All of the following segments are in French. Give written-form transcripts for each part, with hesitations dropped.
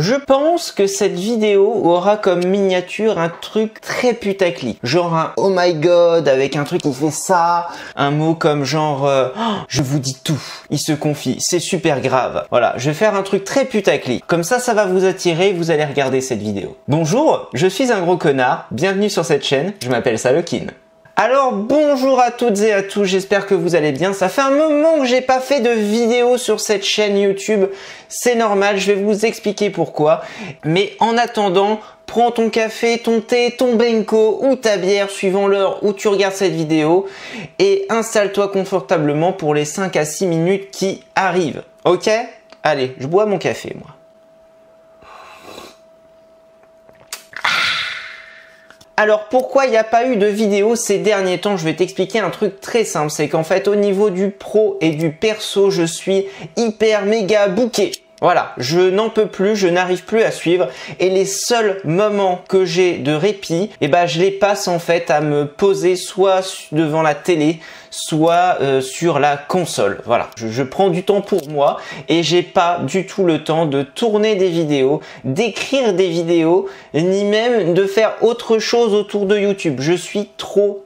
Je pense que cette vidéo aura comme miniature un truc très putaclic. Genre un oh my god avec un truc qui fait ça. Un mot comme genre oh, je vous dis tout. Il se confie. C'est super grave. Voilà, je vais faire un truc très putaclic. Comme ça va vous attirer, vous allez regarder cette vidéo. Bonjour, je suis un gros connard. Bienvenue sur cette chaîne. Je m'appelle Salokin. Alors bonjour à toutes et à tous, j'espère que vous allez bien. Ça fait un moment que j'ai pas fait de vidéo sur cette chaîne YouTube. C'est normal, je vais vous expliquer pourquoi. Mais en attendant, prends ton café, ton thé, ton benko ou ta bière suivant l'heure où tu regardes cette vidéo et installe-toi confortablement pour les 5 à 6 minutes qui arrivent. Ok? Allez, je bois mon café moi. Alors pourquoi il n'y a pas eu de vidéo ces derniers temps? Je vais t'expliquer un truc très simple, c'est qu'en fait au niveau du pro et du perso, je suis hyper méga booké. Voilà, je n'en peux plus, je n'arrive plus à suivre et les seuls moments que j'ai de répit, je les passe en fait à me poser soit devant la télé, soit sur la console. Voilà, je prends du temps pour moi et j'ai pas du tout le temps de tourner des vidéos, d'écrire des vidéos, ni même de faire autre chose autour de YouTube. Je suis trop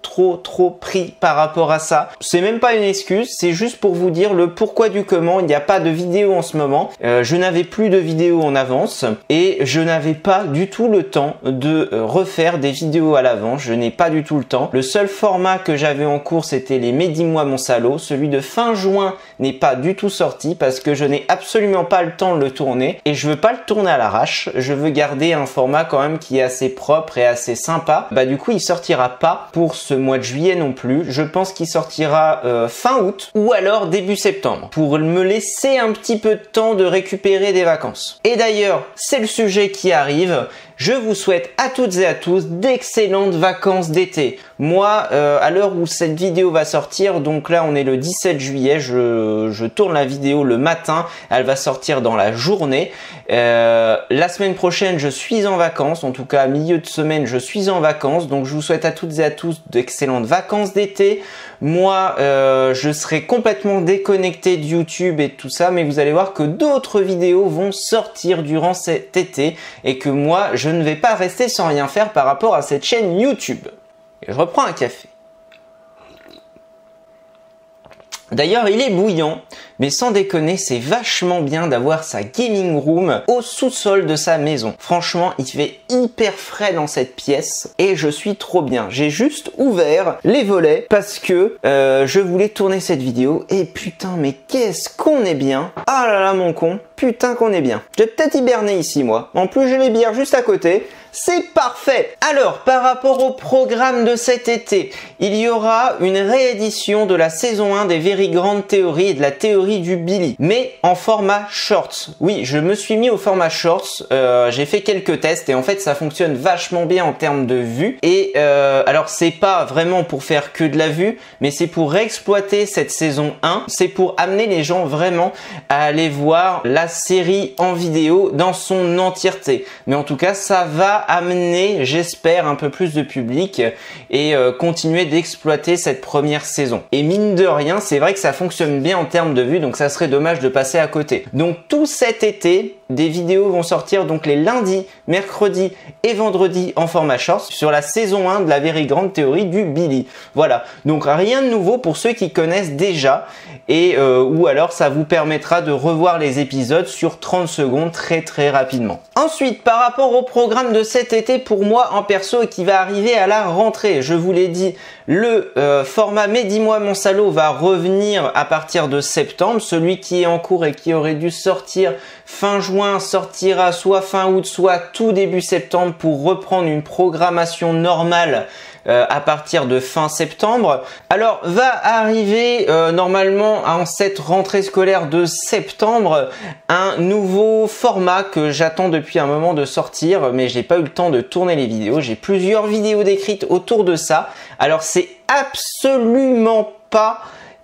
pris par rapport à ça. C'est même pas une excuse, c'est juste pour vous dire le pourquoi du comment. Il n'y a pas de vidéo en ce moment. Je n'avais plus de vidéos en avance et je n'avais pas du tout le temps de refaire des vidéos à l'avance. Je n'ai pas du tout le temps. Le seul format que j'avais en cours, c'était les Mais dis-moi mon salaud. Celui de fin juin n'est pas du tout sorti parce que je n'ai absolument pas le temps de le tourner et je veux pas le tourner à l'arrache. Je veux garder un format quand même qui est assez propre et assez sympa. Du coup, il sortira pas pour ce mois de juillet non plus. Je pense qu'il sortira fin août ou alors début septembre pour me laisser un petit peu de temps de récupérer des vacances. Et d'ailleurs, c'est le sujet qui arrive. Je vous souhaite à toutes et à tous d'excellentes vacances d'été. Moi, à l'heure où cette vidéo va sortir, donc là on est le 17 juillet, je tourne la vidéo le matin, elle va sortir dans la journée. La semaine prochaine, je suis en vacances, en tout cas milieu de semaine, je suis en vacances. Donc je vous souhaite à toutes et à tous d'excellentes vacances d'été. Moi, je serai complètement déconnecté de YouTube et tout ça, mais vous allez voir que d'autres vidéos vont sortir durant cet été et que moi, je ne vais pas rester sans rien faire par rapport à cette chaîne YouTube. Et je reprends un café. D'ailleurs, il est bouillant, mais sans déconner, c'est vachement bien d'avoir sa gaming room au sous-sol de sa maison. Franchement, il fait hyper frais dans cette pièce et je suis trop bien. J'ai juste ouvert les volets parce que je voulais tourner cette vidéo et putain, mais qu'est-ce qu'on est bien. Ah là là, mon con, putain qu'on est bien. Je vais peut-être hiberner ici, moi. En plus, j'ai les bières juste à côté. C'est parfait! Alors, par rapport au programme de cet été, il y aura une réédition de la saison 1 des Very Grandes Théories et de la théorie du Billy, mais en format shorts. Oui, je me suis mis au format shorts, j'ai fait quelques tests et en fait ça fonctionne vachement bien en termes de vues. Et alors c'est pas vraiment pour faire que de la vue, mais c'est pour exploiter cette saison 1, c'est pour amener les gens vraiment à aller voir la série en vidéo dans son entièreté. Mais en tout cas, ça va amener, j'espère, un peu plus de public et continuer d'exploiter cette première saison. Et mine de rien, c'est vrai que ça fonctionne bien en termes de vues, donc ça serait dommage de passer à côté. Donc tout cet été, des vidéos vont sortir donc les lundis, mercredis et vendredis en format short sur la saison 1 de la Very Grande Théorie du Billy. Voilà, donc rien de nouveau pour ceux qui connaissent déjà et ou alors ça vous permettra de revoir les épisodes sur 30 secondes très rapidement. Ensuite, par rapport au programme de cet été pour moi en perso et qui va arriver à la rentrée, je vous l'ai dit, le format Mais dis-moi mon salaud va revenir à partir de septembre. Celui qui est en cours et qui aurait dû sortir fin juin sortira soit fin août, soit tout début septembre pour reprendre une programmation normale à partir de fin septembre. Alors va arriver normalement en cette rentrée scolaire de septembre un nouveau format que j'attends depuis un moment de sortir, mais j'ai pas eu le temps de tourner les vidéos. J'ai plusieurs vidéos décrites autour de ça. Alors c'est absolument pas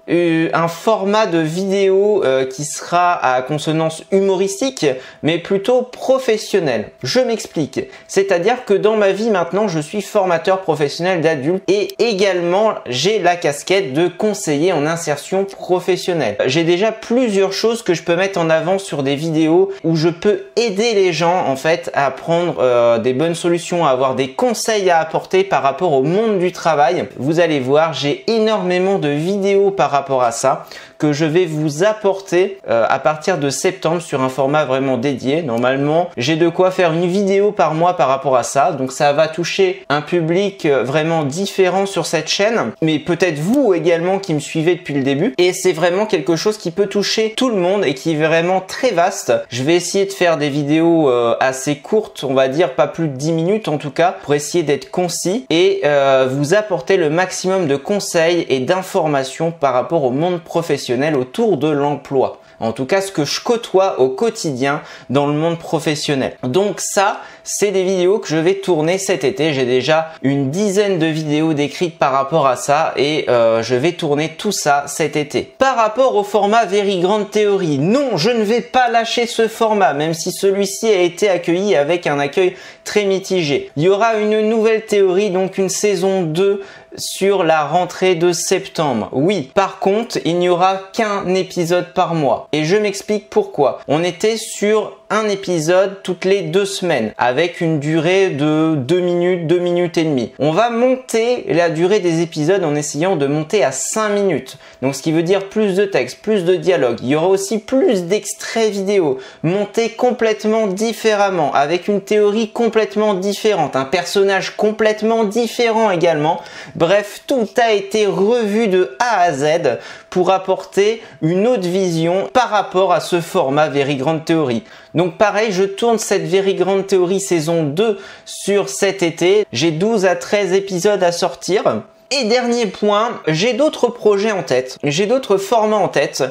un format de vidéo qui sera à consonance humoristique, mais plutôt professionnel. Je m'explique. C'est-à-dire que dans ma vie maintenant, je suis formateur professionnel d'adultes et également j'ai la casquette de conseiller en insertion professionnelle. J'ai déjà plusieurs choses que je peux mettre en avant sur des vidéos où je peux aider les gens en fait à prendre des bonnes solutions, à avoir des conseils à apporter par rapport au monde du travail. Vous allez voir, j'ai énormément de vidéos par rapport à ça que je vais vous apporter à partir de septembre sur un format vraiment dédié. Normalement, j'ai de quoi faire une vidéo par mois par rapport à ça. Donc ça va toucher un public vraiment différent sur cette chaîne, mais peut-être vous également qui me suivez depuis le début. Et c'est vraiment quelque chose qui peut toucher tout le monde et qui est vraiment très vaste. Je vais essayer de faire des vidéos assez courtes, on va dire pas plus de 10 minutes en tout cas, pour essayer d'être concis et vous apporter le maximum de conseils et d'informations par rapport au monde professionnel autour de l'emploi. En tout cas, ce que je côtoie au quotidien dans le monde professionnel. Donc ça, c'est des vidéos que je vais tourner cet été. J'ai déjà une dizaine de vidéos décrites par rapport à ça et je vais tourner tout ça cet été. Par rapport au format Very Grande Theory, non, je ne vais pas lâcher ce format, même si celui-ci a été accueilli avec un accueil très mitigé. Il y aura une nouvelle théorie, donc une saison 2 sur la rentrée de septembre. Oui, par contre, il n'y aura qu'un épisode par mois. Et je m'explique pourquoi. On était sur un épisode toutes les 2 semaines avec une durée de 2 minutes, 2 minutes et demie. On va monter la durée des épisodes en essayant de monter à 5 minutes. Donc ce qui veut dire plus de texte, plus de dialogue. Il y aura aussi plus d'extraits vidéo montés complètement différemment avec une théorie complètement différente, un personnage complètement différent également. Bref, tout a été revu de A à Z pour apporter une autre vision par rapport à ce format Very Grande Theory. Donc pareil, je tourne cette Very Grande Theory saison 2 sur cet été. J'ai 12 à 13 épisodes à sortir. Et dernier point, j'ai d'autres projets en tête, j'ai d'autres formats en tête,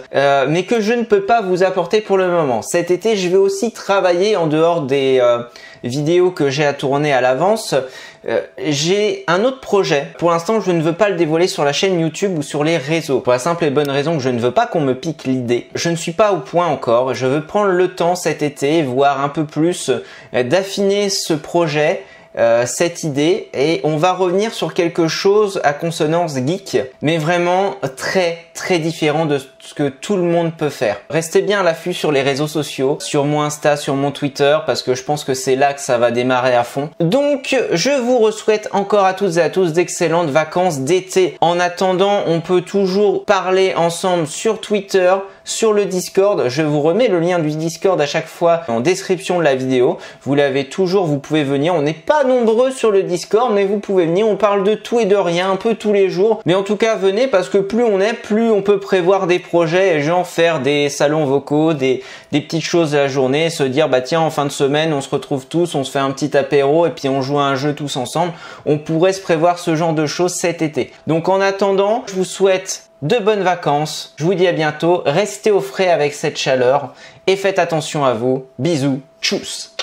mais que je ne peux pas vous apporter pour le moment. Cet été, je vais aussi travailler en dehors des vidéos que j'ai à tourner à l'avance. J'ai un autre projet. Pour l'instant, je ne veux pas le dévoiler sur la chaîne YouTube ou sur les réseaux. Pour la simple et bonne raison que je ne veux pas qu'on me pique l'idée. Je ne suis pas au point encore. Je veux prendre le temps cet été, voir un peu plus, d'affiner ce projet, cette idée, et on va revenir sur quelque chose à consonance geek, mais vraiment très différent de ce que tout le monde peut faire. Restez bien à l'affût sur les réseaux sociaux, sur mon Insta, sur mon Twitter, parce que je pense que c'est là que ça va démarrer à fond. Donc, je vous souhaite encore à toutes et à tous d'excellentes vacances d'été. En attendant, on peut toujours parler ensemble sur Twitter, sur le Discord. Je vous remets le lien du Discord à chaque fois en description de la vidéo. Vous l'avez toujours, vous pouvez venir. On n'est pas nombreux sur le Discord, mais vous pouvez venir. On parle de tout et de rien, un peu tous les jours. Mais en tout cas, venez, parce que plus on est, plus on peut prévoir des projets, et genre faire des salons vocaux, des petites choses à la journée, se dire bah tiens, en fin de semaine, on se retrouve tous, on se fait un petit apéro et puis on joue à un jeu tous ensemble. On pourrait se prévoir ce genre de choses cet été. Donc en attendant, je vous souhaite de bonnes vacances. Je vous dis à bientôt. Restez au frais avec cette chaleur et faites attention à vous. Bisous. Tchuss.